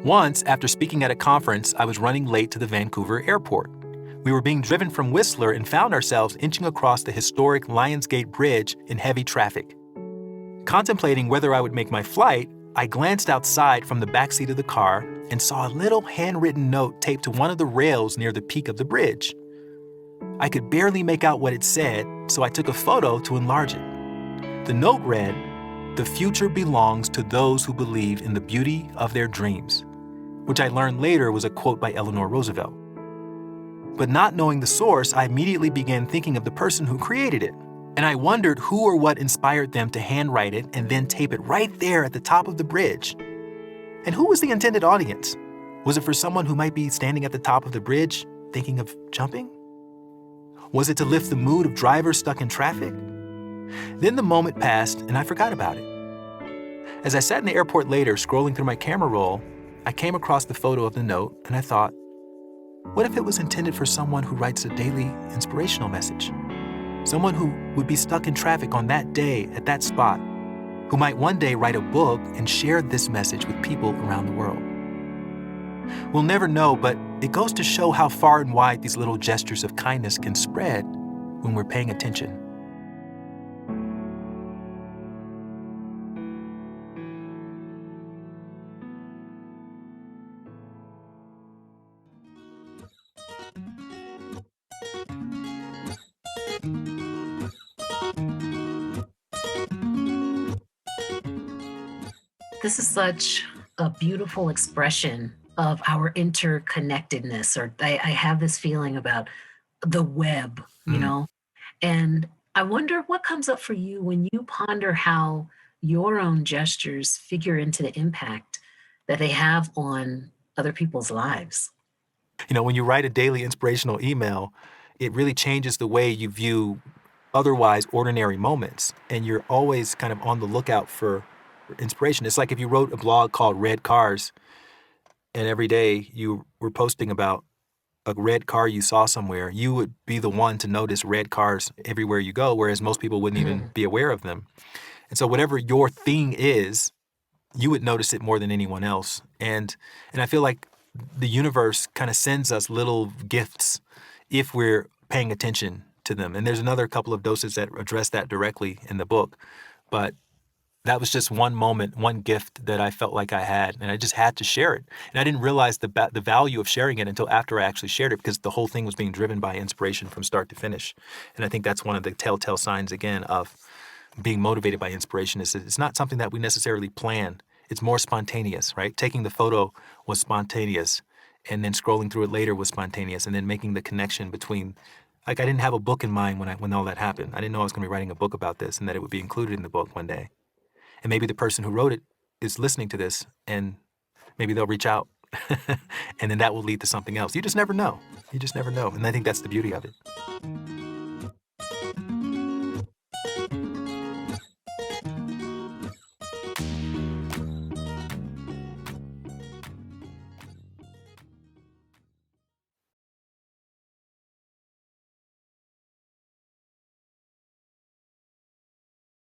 Once, after speaking at a conference, I was running late to the Vancouver airport. We were being driven from Whistler and found ourselves inching across the historic Lionsgate Bridge in heavy traffic. Contemplating whether I would make my flight, I glanced outside from the backseat of the car and saw a little handwritten note taped to one of the rails near the peak of the bridge. I could barely make out what it said, so I took a photo to enlarge it. The note read, "The future belongs to those who believe in the beauty of their dreams," which I learned later was a quote by Eleanor Roosevelt. But not knowing the source, I immediately began thinking of the person who created it, and I wondered who or what inspired them to handwrite it and then tape it right there at the top of the bridge. And who was the intended audience? Was it for someone who might be standing at the top of the bridge thinking of jumping? Was it to lift the mood of drivers stuck in traffic? Then the moment passed and I forgot about it. As I sat in the airport later, scrolling through my camera roll, I came across the photo of the note and I thought, what if it was intended for someone who writes a daily inspirational message? Someone who would be stuck in traffic on that day at that spot, who might one day write a book and share this message with people around the world. We'll never know, but it goes to show how far and wide these little gestures of kindness can spread when we're paying attention. This is such a beautiful expression of our interconnectedness, or I have this feeling about the web, and I wonder what comes up for you when you ponder how your own gestures figure into the impact that they have on other people's lives. When you write a daily inspirational email, it really changes the way you view otherwise ordinary moments, and you're always kind of on the lookout for inspiration. It's like if you wrote a blog called Red Cars, and every day you were posting about a red car you saw somewhere, you would be the one to notice red cars everywhere you go, whereas most people wouldn't even be aware of them. And so whatever your thing is, you would notice it more than anyone else. And I feel like the universe kind of sends us little gifts if we're paying attention to them. And there's another couple of doses that address that directly in the book. But that was just one moment, one gift that I felt like I had, and I just had to share it. And I didn't realize the value of sharing it until after I actually shared it, because the whole thing was being driven by inspiration from start to finish. And I think that's one of the telltale signs, again, of being motivated by inspiration is it's not something that we necessarily plan. It's more spontaneous, right? Taking the photo was spontaneous, and then scrolling through it later was spontaneous, and then making the connection between, like, I didn't have a book in mind when all that happened. I didn't know I was going to be writing a book about this and that it would be included in the book one day. And maybe the person who wrote it is listening to this, and maybe they'll reach out, and then that will lead to something else. You just never know. You just never know. And I think that's the beauty of it.